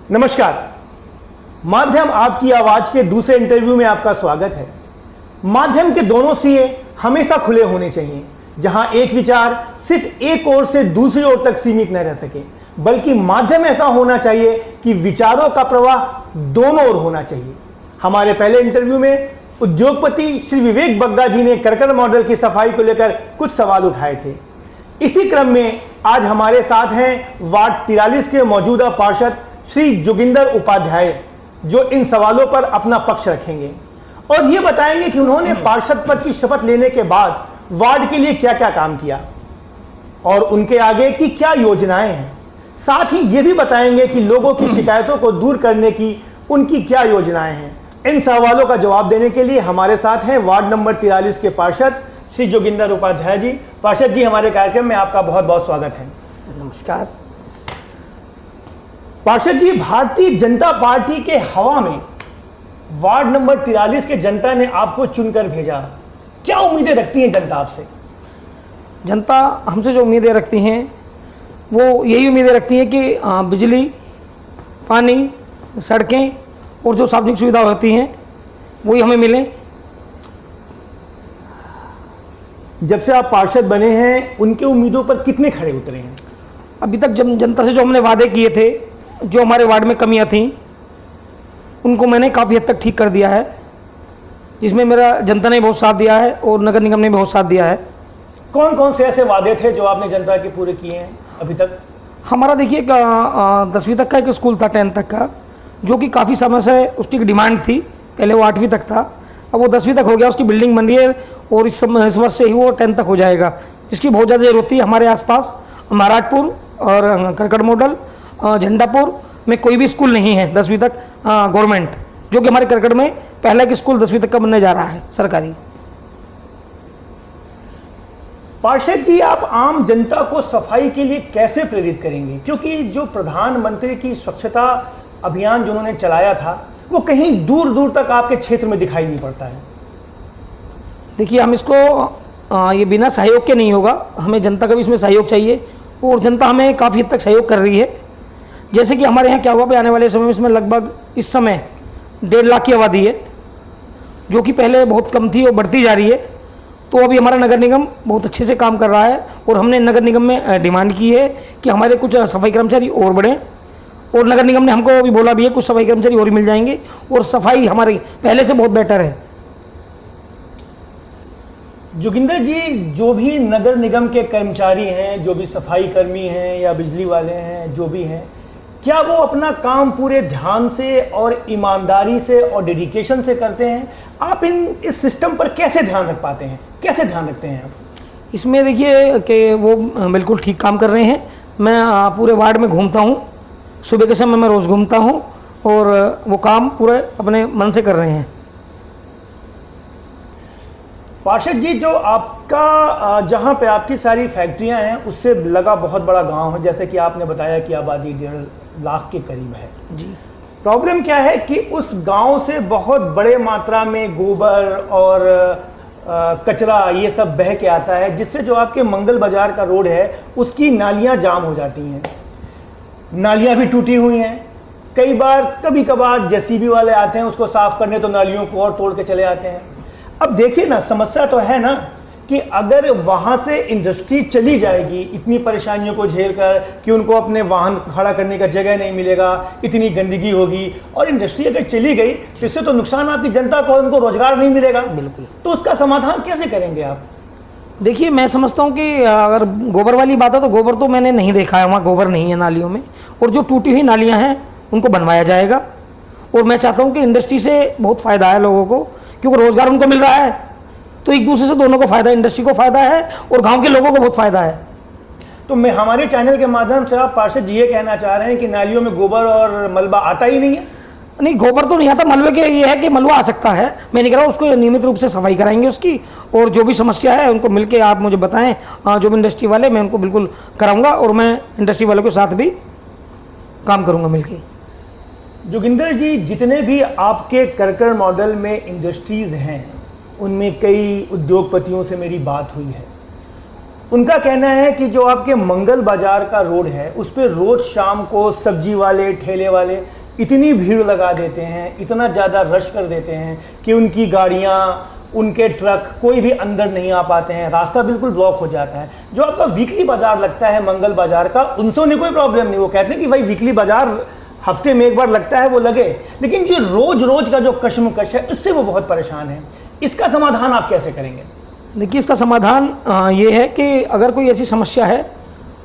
नमस्कार। माध्यम आपकी आवाज के दूसरे इंटरव्यू में आपका स्वागत है। माध्यम के दोनों सिरे हमेशा खुले होने चाहिए, जहां एक विचार सिर्फ एक ओर से दूसरी ओर तक सीमित न रह सके, बल्कि माध्यम ऐसा होना चाहिए कि विचारों का प्रवाह दोनों ओर होना चाहिए। हमारे पहले इंटरव्यू में उद्योगपति श्री विवेक बग्गा जी ने करकट मॉडल की सफाई को लेकर कुछ सवाल उठाए थे। इसी क्रम में आज हमारे साथ हैं वार्ड 43 के मौजूदा पार्षद श्री जोगिंदर उपाध्याय, जो इन सवालों पर अपना पक्ष रखेंगे और ये बताएंगे कि उन्होंने पार्षद पद की शपथ लेने के बाद वार्ड के लिए क्या क्या काम किया और उनके आगे की क्या योजनाएं हैं। साथ ही ये भी बताएंगे कि लोगों की शिकायतों को दूर करने की उनकी क्या योजनाएं हैं। इन सवालों का जवाब देने के लिए हमारे साथ हैं वार्ड नंबर 43 के पार्षद श्री जोगिंदर उपाध्याय जी। पार्षद जी, हमारे कार्यक्रम में आपका बहुत बहुत स्वागत है। नमस्कार। पार्षद जी, भारतीय जनता पार्टी के हवा में वार्ड नंबर 43 के जनता ने आपको चुनकर भेजा, क्या उम्मीदें रखती है जनता आपसे? जनता हमसे जो उम्मीदें रखती हैं वो यही उम्मीदें रखती हैं कि बिजली, पानी, सड़कें और जो सार्वजनिक सुविधा होती हैं वही हमें मिलें। जब से आप पार्षद बने हैं, उनके उम्मीदों पर कितने खरे उतरे हैं? अभी तक जनता से जो हमने वादे किए थे, जो हमारे वार्ड में कमियां थीं, उनको मैंने काफ़ी हद तक ठीक कर दिया है, जिसमें मेरा जनता ने बहुत साथ दिया है और नगर निगम ने बहुत साथ दिया है। कौन कौन से ऐसे वादे थे जो आपने जनता के पूरे किए हैं अभी तक? हमारा देखिए 10वीं तक का एक स्कूल था, 10th तक का, जो कि काफ़ी समय से उसकी डिमांड थी। पहले वो 8वीं तक था, अब वो 10वीं तक हो गया, उसकी बिल्डिंग बन रही है और इस वर्ष से ही वो 10th तक हो जाएगा, जिसकी बहुत ज़्यादा ज़रूरत थी। हमारे आसपास महाराजपुर और करकट मॉडल, झंडापुर में कोई भी स्कूल नहीं है 10वीं तक गवर्नमेंट, जो कि हमारे करकट में पहला एक स्कूल 10वीं तक का बनने जा रहा है सरकारी। पार्षद जी, आप आम जनता को सफाई के लिए कैसे प्रेरित करेंगे? क्योंकि जो प्रधानमंत्री की स्वच्छता अभियान जो उन्होंने चलाया था, वो कहीं दूर दूर तक आपके क्षेत्र में दिखाई नहीं पड़ता है। देखिए, हम इसको ये बिना सहयोग के नहीं होगा, हमें जनता का भी इसमें सहयोग चाहिए और जनता हमें काफ़ी हद तक सहयोग कर रही है। जैसे कि हमारे यहाँ क्या हुआ कि आने वाले समय में इसमें लगभग इस समय 1.5 लाख की आबादी है, जो कि पहले बहुत कम थी और बढ़ती जा रही है। तो अभी हमारा नगर निगम बहुत अच्छे से काम कर रहा है और हमने नगर निगम में डिमांड की है कि हमारे कुछ सफाई कर्मचारी और बढ़ें, और नगर निगम ने हमको अभी बोला भी है कुछ सफाई कर्मचारी और मिल जाएंगे और सफाई हमारी पहले से बहुत बेटर है। जोगिंदर जी, जो भी नगर निगम के कर्मचारी हैं, जो भी सफाई कर्मी हैं या बिजली वाले हैं, जो भी हैं, क्या वो अपना काम पूरे ध्यान से और ईमानदारी से और डेडिकेशन से करते हैं? आप इस सिस्टम पर कैसे ध्यान रख पाते हैं, कैसे ध्यान रखते हैं आप? इसमें देखिए कि वो बिल्कुल ठीक काम कर रहे हैं। मैं पूरे वार्ड में घूमता हूँ, सुबह के समय मैं रोज़ घूमता हूँ और वो काम पूरे अपने मन से कर रहे हैं। पार्षद जी, जो आपका जहाँ पे आपकी सारी फैक्ट्रियाँ हैं, उससे लगा बहुत बड़ा गांव है, जैसे कि आपने बताया कि आबादी 1.5 लाख के करीब है जी। प्रॉब्लम क्या है कि उस गांव से बहुत बड़े मात्रा में गोबर और कचरा ये सब बह के आता है, जिससे जो आपके मंगल बाजार का रोड है उसकी नालियाँ जाम हो जाती हैं। नालियाँ भी टूटी हुई हैं। कई बार कभी कभार जेसीबी वाले आते हैं उसको साफ करने, तो नालियों को और तोड़ के चले आते हैं। अब देखिए ना, समस्या तो है ना कि अगर वहाँ से इंडस्ट्री चली जाएगी इतनी परेशानियों को झेलकर कि उनको अपने वाहन खड़ा करने का जगह नहीं मिलेगा, इतनी गंदगी होगी, और इंडस्ट्री अगर चली गई तो इससे तो नुकसान आपकी जनता को, उनको रोजगार नहीं मिलेगा। बिल्कुल। तो उसका समाधान कैसे करेंगे आप? देखिए, मैं समझता हूँ कि अगर गोबर वाली बात है तो गोबर तो मैंने नहीं देखा है, वहाँ गोबर नहीं है नालियों में, और जो टूटी हुई नालियाँ हैं उनको बनवाया जाएगा। और मैं चाहता हूँ कि इंडस्ट्री से बहुत फ़ायदा है लोगों को, क्योंकि रोज़गार उनको मिल रहा है, तो एक दूसरे से दोनों को फ़ायदा है, इंडस्ट्री को फ़ायदा है और गांव के लोगों को बहुत फ़ायदा है। तो मैं हमारे चैनल के माध्यम से आप पार्षद जी ये कहना चाह रहे हैं कि नालियों में गोबर और मलबा आता ही नहीं है? नहीं, गोबर तो नहीं आता, मलबे के ये है कि मलबा आ सकता है। मैं नहीं कह रहा, उसको नियमित रूप से सफाई कराएंगे उसकी, और जो भी समस्या है उनको मिलके आप मुझे बताएं, जो भी इंडस्ट्री वाले, मैं उनको बिल्कुल कराऊंगा और मैं इंडस्ट्री वालों के साथ भी काम करूंगा मिलके। जोगिंदर जी, जितने भी आपके करकट मॉडल में इंडस्ट्रीज़ हैं, उनमें कई उद्योगपतियों से मेरी बात हुई है। उनका कहना है कि जो आपके मंगल बाजार का रोड है उस पर रोज शाम को सब्जी वाले ठेले वाले इतनी भीड़ लगा देते हैं, इतना ज़्यादा रश कर देते हैं कि उनकी गाड़ियाँ, उनके ट्रक कोई भी अंदर नहीं आ पाते हैं, रास्ता बिल्कुल ब्लॉक हो जाता है। जो आपका वीकली बाजार लगता है मंगल बाजार का, उनसे उन्हें कोई प्रॉब्लम नहीं, वो कहते हैं कि भाई वीकली बाजार हफ्ते में एक बार लगता है वो लगे, लेकिन जो रोज रोज का जो कश्मकश है उससे वो बहुत परेशान है। इसका समाधान आप कैसे करेंगे? देखिए, इसका समाधान ये है कि अगर कोई ऐसी समस्या है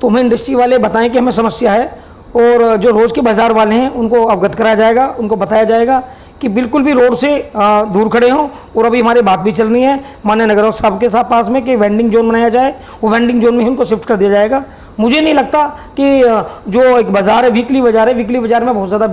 तो हमें इंडस्ट्री वाले बताएं कि हमें समस्या है, और जो रोज़ के बाज़ार वाले हैं उनको अवगत कराया जाएगा, उनको बताया जाएगा कि बिल्कुल भी रोड से दूर खड़े हों। और अभी हमारी बात भी चलनी है माननीय नगर साहब के साथ पास में कि वेंडिंग जोन बनाया जाए, वो वेंडिंग जोन में ही उनको शिफ्ट कर दिया जाएगा। मुझे नहीं लगता कि जो एक बाज़ार है, वीकली बाज़ार में बहुत ज़्यादा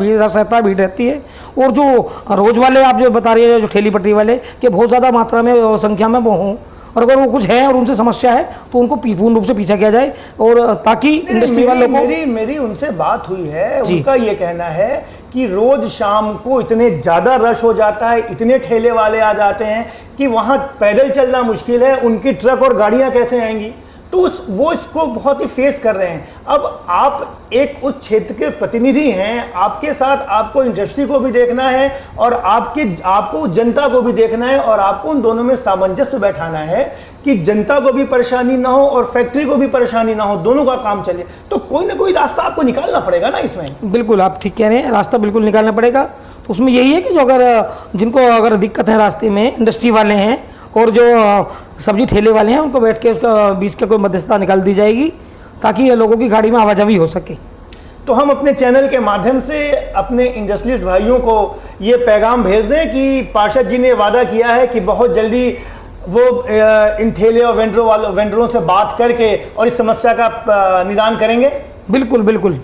भीड़ रहती है। और जो रोज़ वाले आप जो बता रहे हैं, जो ठेली पटरी वाले, कि बहुत ज़्यादा मात्रा में संख्या में वो हों, और अगर वो कुछ है और उनसे समस्या है तो उनको पूर्ण रूप से पीछा किया जाए, और ताकि इंडस्ट्री वालों को मेरी उनसे बात हुई है, उनका ये कहना है कि रोज शाम को इतने ज़्यादा रश हो जाता है, इतने ठेले वाले आ जाते हैं कि वहाँ पैदल चलना मुश्किल है, उनकी ट्रक और गाड़ियाँ कैसे आएंगी, तो वो इसको बहुत ही फेस कर रहे हैं। अब आप एक उस क्षेत्र के प्रतिनिधि हैं, आपके साथ आपको इंडस्ट्री को भी देखना है और आपको जनता को भी देखना है, और आपको उन दोनों में सामंजस्य बैठाना है कि जनता को भी परेशानी ना हो और फैक्ट्री को भी परेशानी ना हो, दोनों का काम चले। तो कोई ना कोई रास्ता आपको निकालना पड़ेगा ना इसमें। बिल्कुल, आप ठीक कह रहे हैं, रास्ता बिल्कुल निकालना पड़ेगा। तो उसमें यही है कि जो जिनको अगर दिक्कत है रास्ते में, इंडस्ट्री वाले हैं और जो सब्जी ठेले वाले हैं, उनको बैठ के उसका बीच का कोई मध्यस्थता निकाल दी जाएगी ताकि लोगों की गाड़ी में आवाजाही हो सके। तो हम अपने चैनल के माध्यम से अपने इंडस्ट्रियलिस्ट भाइयों को ये पैगाम भेज दें कि पार्षद जी ने वादा किया है कि बहुत जल्दी वो इन ठेले और वेंडरों से बात करके और इस समस्या का निदान करेंगे। बिल्कुल बिल्कुल।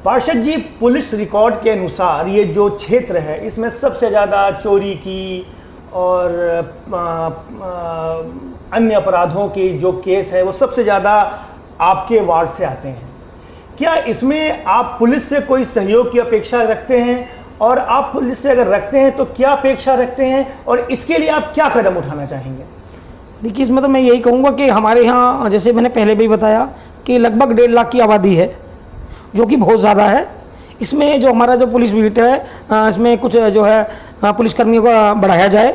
पार्षद जी, पुलिस रिकॉर्ड के अनुसार ये जो क्षेत्र है इसमें सबसे ज़्यादा चोरी की और अन्य अपराधों के जो केस है वो सबसे ज़्यादा आपके वार्ड से आते हैं। क्या इसमें आप पुलिस से कोई सहयोग की अपेक्षा रखते हैं, और आप पुलिस से अगर रखते हैं तो क्या अपेक्षा रखते हैं, और इसके लिए आप क्या कदम उठाना चाहेंगे? देखिए, इसमें तो मैं यही कहूँगा कि हमारे यहाँ, जैसे मैंने पहले भी बताया, कि लगभग 1.5 लाख की आबादी है, जो कि बहुत ज़्यादा है। इसमें जो हमारा जो पुलिस बीट है, इसमें कुछ जो है पुलिसकर्मियों को बढ़ाया जाए।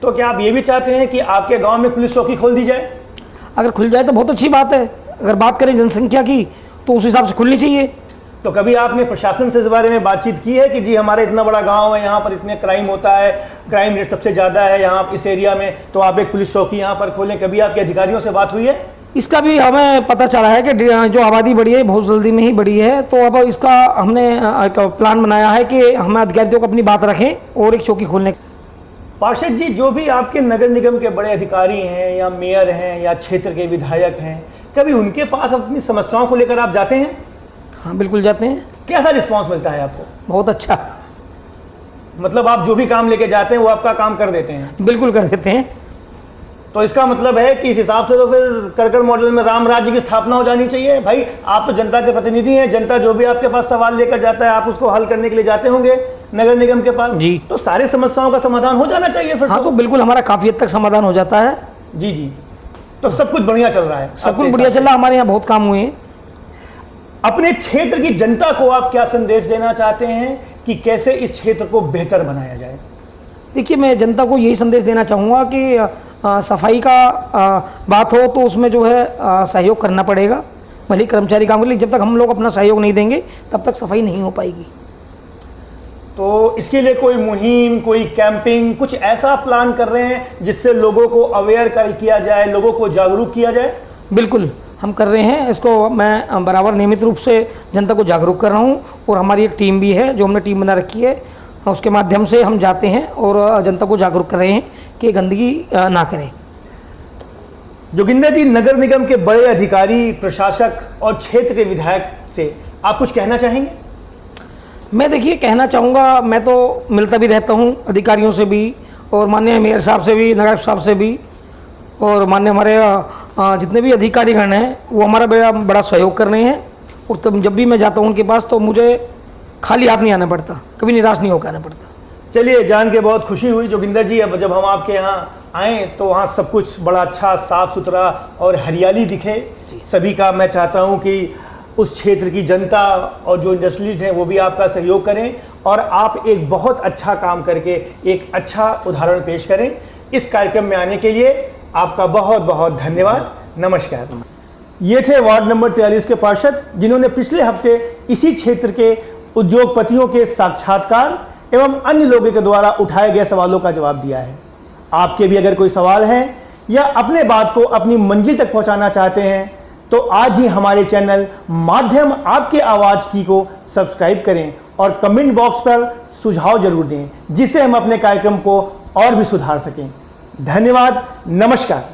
तो क्या आप ये भी चाहते हैं कि आपके गांव में पुलिस चौकी खोल दी जाए? अगर खुल जाए तो बहुत अच्छी बात है। अगर बात करें जनसंख्या की तो उस हिसाब से खुलनी चाहिए। तो कभी आपने प्रशासन से इस बारे में बातचीत की है कि जी हमारा इतना बड़ा गांव है, यहाँ पर इतने क्राइम होता है, क्राइम रेट सबसे ज़्यादा है यहाँ इस एरिया में, तो आप एक पुलिस चौकी यहाँ पर खोलें? कभी आपके अधिकारियों से बात हुई है? इसका भी हमें पता चला है कि जो आबादी बढ़ी है बहुत जल्दी में ही बढ़ी है, तो अब इसका हमने एक प्लान बनाया है कि हम अधिकारियों को अपनी बात रखें और एक चौकी खोलने। पार्षद जी, जो भी आपके नगर निगम के बड़े अधिकारी हैं या मेयर हैं या क्षेत्र के विधायक हैं, कभी उनके पास अपनी समस्याओं को लेकर आप जाते हैं? हाँ, बिल्कुल जाते हैं। कैसा रिस्पांस मिलता है आपको? बहुत अच्छा। मतलब आप जो भी काम लेके जाते हैं वो आपका काम कर देते हैं? बिल्कुल कर देते हैं। तो इसका मतलब है कि इस हिसाब से तो फिर करकर मॉडल में राम राज्य की स्थापना हो जानी चाहिए। भाई, आप तो जनता के प्रतिनिधि हैं, जनता जो भी आपके पास सवाल लेकर जाता है आप उसको हल करने के लिए जाते होंगे नगर निगम के पास जी। तो सारी समस्याओं का समाधान हो जाना चाहिए फिर। हाँ, तो बिल्कुल हमारा काफ़ी हद तक समाधान हो जाता है। जी जी। तो सब कुछ बढ़िया चल रहा है? सब कुछ बढ़िया चल रहा है, हमारे यहाँ बहुत काम हुए हैं। अपने क्षेत्र की जनता को आप क्या संदेश देना चाहते हैं कि कैसे इस क्षेत्र को बेहतर बनाया जाए? देखिए, मैं जनता को यही संदेश देना चाहूँगा कि सफाई का बात हो तो उसमें जो है सहयोग करना पड़ेगा। भले कर्मचारी काम के लिए, जब तक हम लोग अपना सहयोग नहीं देंगे तब तक सफाई नहीं हो पाएगी। तो इसके लिए कोई मुहिम, कोई कैंपिंग, कुछ ऐसा प्लान कर रहे हैं जिससे लोगों को अवेयर किया जाए, लोगों को जागरूक किया जाए? बिल्कुल, हम कर रहे हैं इसको। मैं बराबर नियमित रूप से जनता को जागरूक कर रहा हूँ, और हमारी एक टीम भी है जो हमने टीम बना रखी है, उसके माध्यम से हम जाते हैं और जनता को जागरूक कर रहे हैं कि गंदगी ना करें। जोगिंदर जी, नगर निगम के बड़े अधिकारी, प्रशासक और क्षेत्र के विधायक से आप कुछ कहना चाहेंगे? मैं देखिए कहना चाहूँगा, मैं तो मिलता भी रहता हूँ अधिकारियों से भी, और माननीय मेयर साहब से भी, नगर साहब से भी, और माननीय हमारे जितने भी अधिकारीगण हैं वो हमारा बड़ा सहयोग कर रहे हैं। और तब जब भी मैं जाता हूँ उनके पास तो मुझे खाली हाथ नहीं आना पड़ता, कभी निराश नहीं होकर आना पड़ता। चलिए, जान के बहुत खुशी हुई जोगिंदर जी। अब जब हम आपके यहाँ आएँ तो वहाँ सब कुछ बड़ा अच्छा साफ सुथरा और हरियाली दिखे। सभी का मैं चाहता हूँ कि उस क्षेत्र की जनता और जो इंडस्ट्रियलिस्ट हैं वो भी आपका सहयोग करें और आप एक बहुत अच्छा काम करके एक अच्छा उदाहरण पेश करें। इस कार्यक्रम में आने के लिए आपका बहुत बहुत धन्यवाद। नमस्कार। ये थे वार्ड नंबर 43 के पार्षद जिन्होंने पिछले हफ्ते इसी क्षेत्र के उद्योगपतियों के साक्षात्कार एवं अन्य लोगों के द्वारा उठाए गए सवालों का जवाब दिया है। आपके भी अगर कोई सवाल है या अपने बात को अपनी मंजिल तक पहुंचाना चाहते हैं तो आज ही हमारे चैनल माध्यम आपके आवाज की को सब्सक्राइब करें और कमेंट बॉक्स पर सुझाव जरूर दें जिससे हम अपने कार्यक्रम को और भी सुधार सकें। धन्यवाद। नमस्कार।